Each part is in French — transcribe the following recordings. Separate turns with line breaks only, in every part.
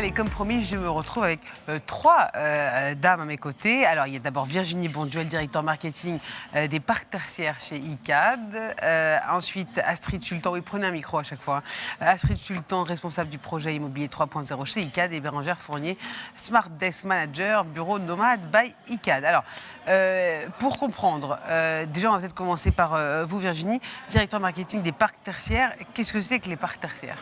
Allez, comme promis, je me retrouve avec trois dames à mes côtés. Alors, il y a d'abord Virginie Bonduel, directeur marketing des parcs tertiaires chez ICAD. Ensuite, Astrid Sultan, oui, prenez un micro à chaque fois. Astrid Sultan, responsable du projet immobilier 3.0 chez ICAD. Et Bérangère Fournier, Smart Desk Manager, bureau nomade by ICAD. Alors, pour comprendre, déjà, on va peut-être commencer par vous, Virginie, directeur marketing des parcs tertiaires. Qu'est-ce que c'est que les parcs tertiaires ?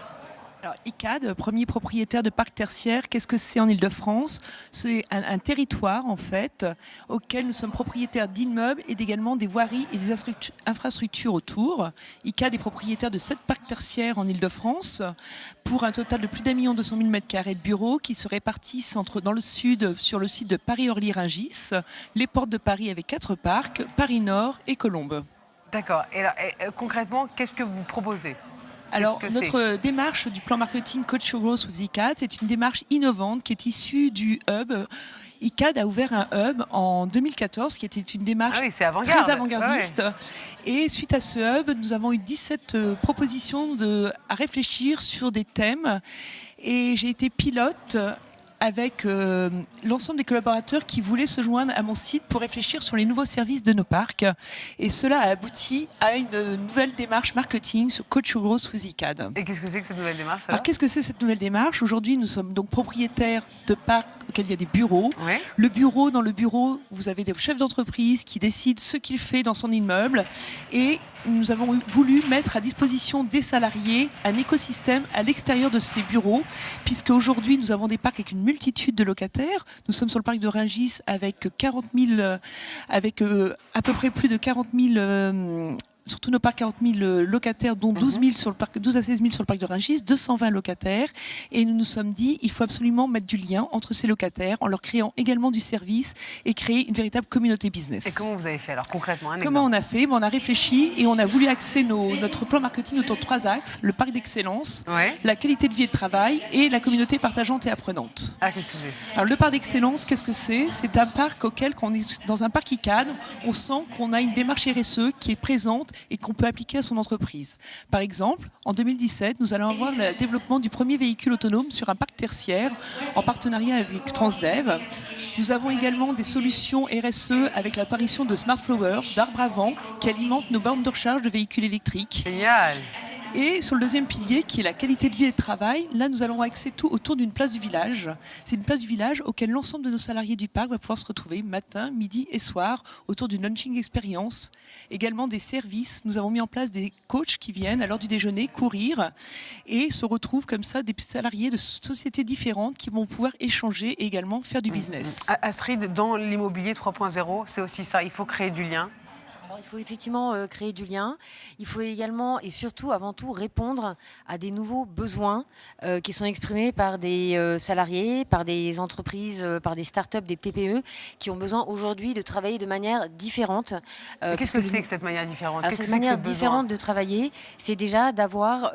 Alors, ICAD, premier propriétaire de parcs tertiaires, qu'est-ce que c'est en Île-de-France ? C'est un territoire, en fait, auquel nous sommes propriétaires d'immeubles et également des voiries et des infrastructures autour. ICAD est propriétaire de 7 parcs tertiaires en Île-de-France pour un total de plus d'1 200 000 m² de bureaux qui se répartissent dans le sud, sur le site de Paris-Orly-Rungis, les Portes de Paris avec 4 parcs, Paris-Nord et Colombes.
D'accord. Et alors, concrètement, qu'est-ce que vous proposez ?
Alors, notre démarche du plan marketing Coach to Growth with ICAD, c'est une démarche innovante qui est issue du hub. ICAD a ouvert un hub en 2014 qui était une démarche très avant-gardiste. Ouais. Et suite à ce hub, nous avons eu 17 propositions à réfléchir sur des thèmes. Et j'ai été pilote avec l'ensemble des collaborateurs qui voulaient se joindre à mon site pour réfléchir sur les nouveaux services de nos parcs. Et cela a abouti à une nouvelle démarche marketing sur Coach to Growth with ICAD.
Et qu'est-ce que c'est que cette nouvelle démarche ?
Alors, qu'est-ce que c'est cette nouvelle démarche ? Aujourd'hui, nous sommes donc propriétaires de parcs auxquels il y a des bureaux.
Ouais.
Dans le bureau, vous avez des chefs d'entreprise qui décident ce qu'il fait dans son immeuble. Et nous avons voulu mettre à disposition des salariés un écosystème à l'extérieur de ces bureaux, puisque aujourd'hui, nous avons des parcs avec une multitude de locataires. Nous sommes sur le parc de Rungis avec à peu près plus de 40 000 sur tous nos parcs, 40 000 locataires, dont 12 à 16 000 sur le parc de Rungis, 220 locataires. Et nous nous sommes dit, il faut absolument mettre du lien entre ces locataires en leur créant également du service et créer une véritable communauté business.
Et comment vous avez fait alors concrètement ?
Comment on a fait ? On a réfléchi et on a voulu axer notre plan marketing autour de 3 axes. Le parc d'excellence, la qualité de vie et de travail et la communauté partageante et apprenante.
Ah, qu'est-ce que c'est ?
Alors le parc d'excellence, qu'est-ce que c'est ? C'est un parc quand on est dans un parc ICAD, on sent qu'on a une démarche RSE qui est présente et qu'on peut appliquer à son entreprise. Par exemple, en 2017, nous allons avoir le développement du premier véhicule autonome sur un parc tertiaire en partenariat avec Transdev. Nous avons également des solutions RSE avec l'apparition de Smart Flower, d'arbres à vent, qui alimentent nos bornes de recharge de véhicules électriques.
Génial !
Et sur le deuxième pilier, qui est la qualité de vie et de travail, là, nous allons axer tout autour d'une place du village. C'est une place du village auquel l'ensemble de nos salariés du parc va pouvoir se retrouver matin, midi et soir autour d'une launching expérience. Également des services. Nous avons mis en place des coachs qui viennent à l'heure du déjeuner courir et se retrouvent comme ça des salariés de sociétés différentes qui vont pouvoir échanger et également faire du business.
Astrid, dans l'immobilier 3.0, c'est aussi ça. Il faut créer du lien.
Il faut effectivement créer du lien. Il faut également et surtout, avant tout, répondre à des nouveaux besoins qui sont exprimés par des salariés, par des entreprises, par des startups, des TPE, qui ont besoin aujourd'hui de travailler de manière différente.
Qu'est-ce que c'est que cette manière différente ?
Cette manière différente de travailler, c'est déjà d'avoir...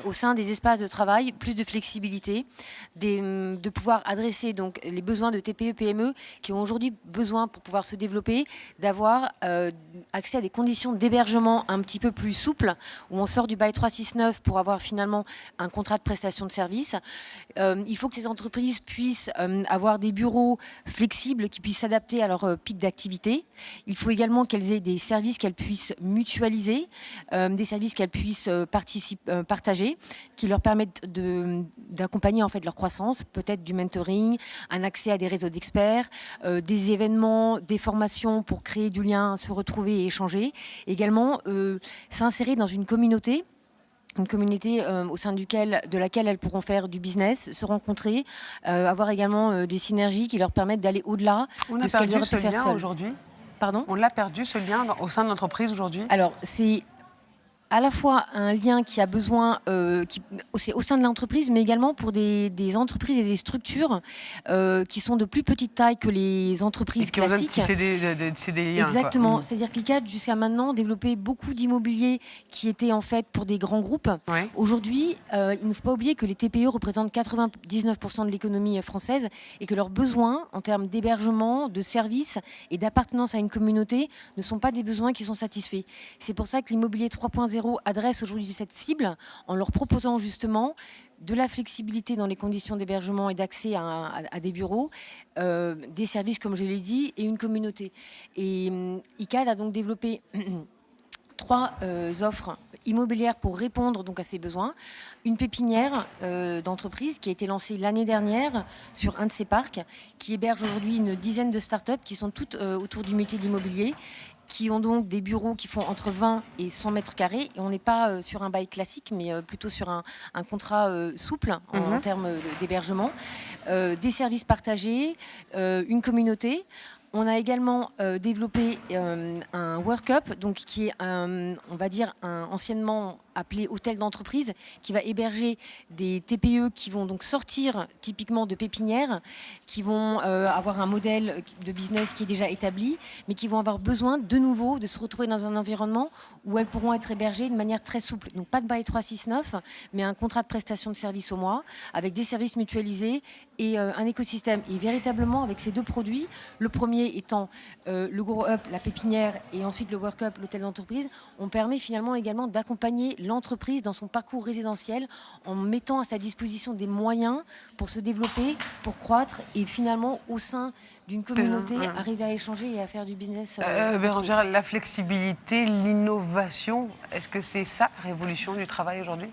au sein des espaces de travail, plus de flexibilité, de pouvoir adresser donc les besoins de TPE, PME qui ont aujourd'hui besoin pour pouvoir se développer, d'avoir accès à des conditions d'hébergement un petit peu plus souples, où on sort du bail 369 pour avoir finalement un contrat de prestation de service. Il faut que ces entreprises puissent avoir des bureaux flexibles qui puissent s'adapter à leur pic d'activité. Il faut également qu'elles aient des services qu'elles puissent mutualiser, des services qu'elles puissent partager, qui leur permettent d'accompagner en fait leur croissance, peut-être du mentoring, un accès à des réseaux d'experts, des événements, des formations pour créer du lien, se retrouver et échanger. Également, s'insérer dans une communauté au sein de laquelle elles pourront faire du business, se rencontrer, avoir également des synergies qui leur permettent d'aller au-delà de ce qu'elles auraient pu faire seules.
Aujourd'hui ?
Pardon ?
On l'a perdu ce lien au sein de l'entreprise aujourd'hui ?
Alors, c'est à la fois un lien qui a besoin, c'est au sein de l'entreprise, mais également pour des entreprises et des structures qui sont de plus petite taille que les entreprises classiques.
C'est des liens.
Exactement.
Quoi.
C'est-à-dire qu'ICAD, jusqu'à maintenant, développait beaucoup d'immobilier qui étaient en fait pour des grands groupes.
Ouais.
Aujourd'hui, il ne faut pas oublier que les TPE représentent 99% de l'économie française et que leurs besoins en termes d'hébergement, de services et d'appartenance à une communauté ne sont pas des besoins qui sont satisfaits. C'est pour ça que l'immobilier 3.0 Zéro adresse aujourd'hui cette cible en leur proposant justement de la flexibilité dans les conditions d'hébergement et d'accès à des bureaux, des services, comme je l'ai dit, et une communauté. Et ICAD a donc développé 3 offres immobilières pour répondre donc à ces besoins. Une pépinière d'entreprise qui a été lancée l'année dernière sur un de ces parcs, qui héberge aujourd'hui une dizaine de start-up qui sont toutes autour du métier de l'immobilier, qui ont donc des bureaux qui font entre 20 et 100 mètres carrés. Et on n'est pas sur un bail classique, mais plutôt sur un contrat souple en termes d'hébergement. Des services partagés, une communauté. On a également développé un work-up, donc qui est, on va dire, anciennement appelé hôtel d'entreprise, qui va héberger des TPE qui vont donc sortir typiquement de pépinières, qui vont avoir un modèle de business qui est déjà établi, mais qui vont avoir besoin de nouveau de se retrouver dans un environnement où elles pourront être hébergées de manière très souple. Donc pas de bail 369, mais un contrat de prestation de service au mois, avec des services mutualisés et un écosystème. Et véritablement, avec ces 2 produits, le premier étant le Grow Up, la pépinière, et ensuite le Work Up, l'hôtel d'entreprise, on permet finalement également d'accompagner l'entreprise dans son parcours résidentiel en mettant à sa disposition des moyens pour se développer, pour croître et finalement au sein d'une communauté arriver à échanger et à faire du business.
Bérangère, la flexibilité, l'innovation, est-ce que c'est ça, la révolution du travail aujourd'hui ?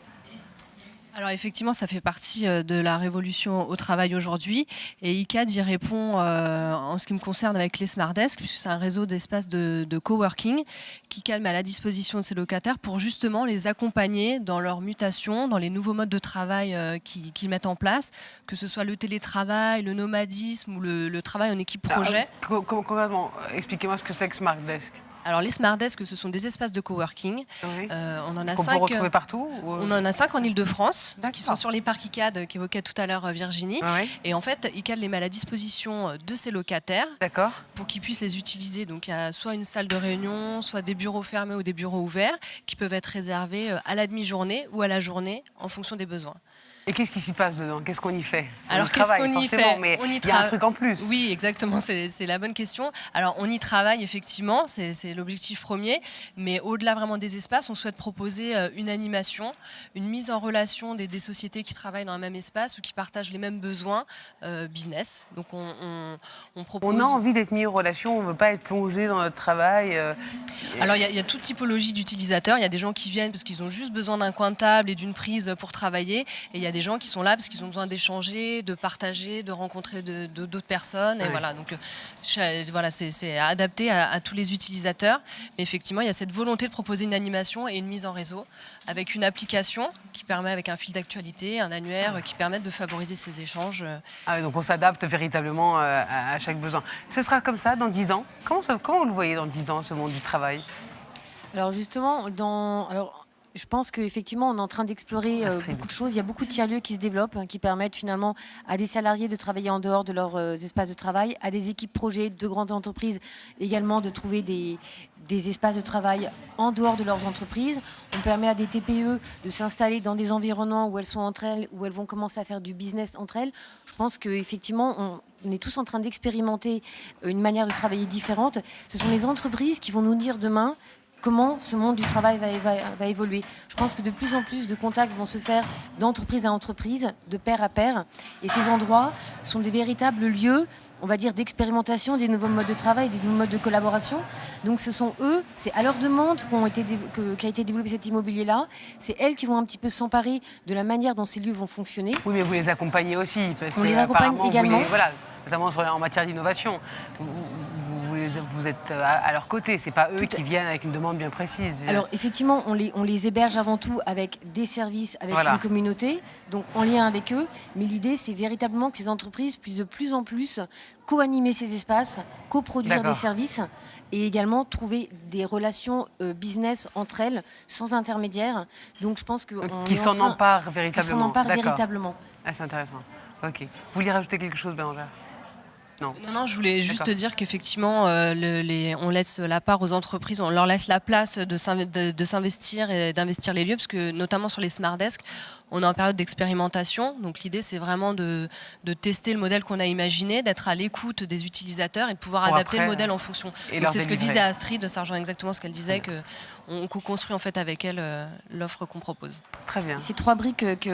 Alors effectivement, ça fait partie de la révolution au travail aujourd'hui et ICAD y répond en ce qui me concerne avec les Smart Desks, puisque c'est un réseau d'espaces de coworking qu'ICAD met à la disposition de ses locataires pour justement les accompagner dans leur mutation, dans les nouveaux modes de travail qu'ils mettent en place, que ce soit le télétravail, le nomadisme ou le travail en équipe projet.
Concrètement, expliquez-moi ce que c'est que Smart Desk.
Alors les Smart Desks, ce sont des espaces de coworking.
Oui.
On en a
qu'on
5.
peut retrouver partout
On en a 5 en Ile-de-France, qui sont sur les parcs ICAD qu'évoquait tout à l'heure Virginie.
Oui.
Et en fait, ICAD les met à la disposition de ses locataires pour qu'ils puissent les utiliser. Donc il y a soit une salle de réunion, soit des bureaux fermés ou des bureaux ouverts qui peuvent être réservés à la demi-journée ou à la journée en fonction des besoins.
Et qu'est-ce qui s'y passe dedans? Qu'est-ce qu'on y fait?
Alors, qu'est-ce qu'on y fait?
Mais il y a un truc en plus.
Oui, exactement, c'est la bonne question. Alors, on y travaille, effectivement, c'est l'objectif premier. Mais au-delà vraiment des espaces, on souhaite proposer une animation, une mise en relation des sociétés qui travaillent dans un même espace ou qui partagent les mêmes besoins business. Donc, on propose...
On a envie d'être mis en relation, on ne veut pas être plongé dans notre travail.
Alors, il y a toute typologie d'utilisateurs. Il y a des gens qui viennent parce qu'ils ont juste besoin d'un coin de table et d'une prise pour travailler. Et il y a des gens qui sont là parce qu'ils ont besoin d'échanger, de partager, de rencontrer d'autres personnes. Et voilà, donc voilà, c'est adapté à tous les utilisateurs. Mais effectivement, il y a cette volonté de proposer une animation et une mise en réseau avec une application qui permet, avec un fil d'actualité, un annuaire qui permettent de favoriser ces échanges.
Donc on s'adapte véritablement à chaque besoin. Ce sera comme ça dans 10 ans. Comment vous le voyez dans 10 ans, ce monde du travail?
Alors justement, je pense qu'effectivement, on est en train d'explorer beaucoup de choses. Il y a beaucoup de tiers-lieux qui se développent, qui permettent finalement à des salariés de travailler en dehors de leurs espaces de travail, à des équipes projets de grandes entreprises également de trouver des espaces de travail en dehors de leurs entreprises. On permet à des TPE de s'installer dans des environnements où elles sont entre elles, où elles vont commencer à faire du business entre elles. Je pense qu'effectivement, on est tous en train d'expérimenter une manière de travailler différente. Ce sont les entreprises qui vont nous dire demain comment ce monde du travail va évoluer. Je pense que de plus en plus de contacts vont se faire d'entreprise à entreprise, de pair à pair. Et ces endroits sont des véritables lieux, on va dire, d'expérimentation des nouveaux modes de travail, des nouveaux modes de collaboration. Donc ce sont eux, c'est à leur demande qu'a été développé cet immobilier-là. C'est elles qui vont un petit peu s'emparer de la manière dont ces lieux vont fonctionner.
Oui, mais vous les accompagnez aussi.
On les accompagne également.
Voilà, notamment en matière d'innovation. Vous êtes à leur côté, c'est pas eux qui viennent avec une demande bien précise.
Alors effectivement, on les héberge avant tout avec des services, avec une communauté, donc en lien avec eux. Mais l'idée, c'est véritablement que ces entreprises puissent de plus en plus co-animer ces espaces, coproduire des services et également trouver des relations business entre elles sans intermédiaire. Donc je pense que
qui s'en emparent véritablement.
Véritablement.
Ah, c'est intéressant. Ok. Vous vouliez rajouter quelque chose, Bérangère?
Non, je voulais juste te dire qu'effectivement, on laisse la part aux entreprises, on leur laisse la place de s'investir et d'investir les lieux, parce que notamment sur les Smart Desks, on est en période d'expérimentation. Donc l'idée, c'est vraiment de tester le modèle qu'on a imaginé, d'être à l'écoute des utilisateurs et de pouvoir adapter le modèle en fonction. C'est ce que disait Astrid, ça rejoint exactement ce qu'elle disait, qu'on co-construit en fait avec elle l'offre qu'on propose.
Très bien.
Ces 3 briques qui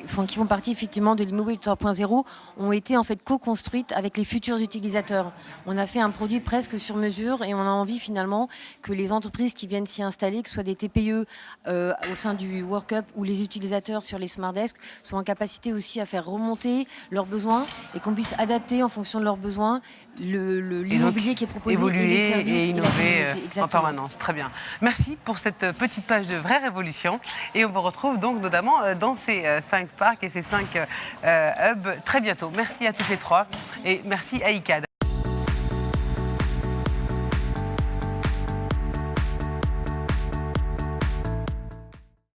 font partie effectivement de l'immobilier 3.0 ont été en fait co-construites avec les futurs utilisateurs. On a fait un produit presque sur mesure et on a envie finalement que les entreprises qui viennent s'y installer, que ce soit des TPE au sein du Workup ou les utilisateurs sur les Smart Desks, soient en capacité aussi à faire remonter leurs besoins et qu'on puisse adapter en fonction de leurs besoins l'immobilier qui est proposé
évoluer
et les services
et innover en
Exactement.
permanence. Très bien. Merci pour cette petite page de vraie révolution et on vous retrouve donc notamment dans ces 5 parcs et ces 5 hubs très bientôt. Merci à toutes les 3 et merci à ICAD.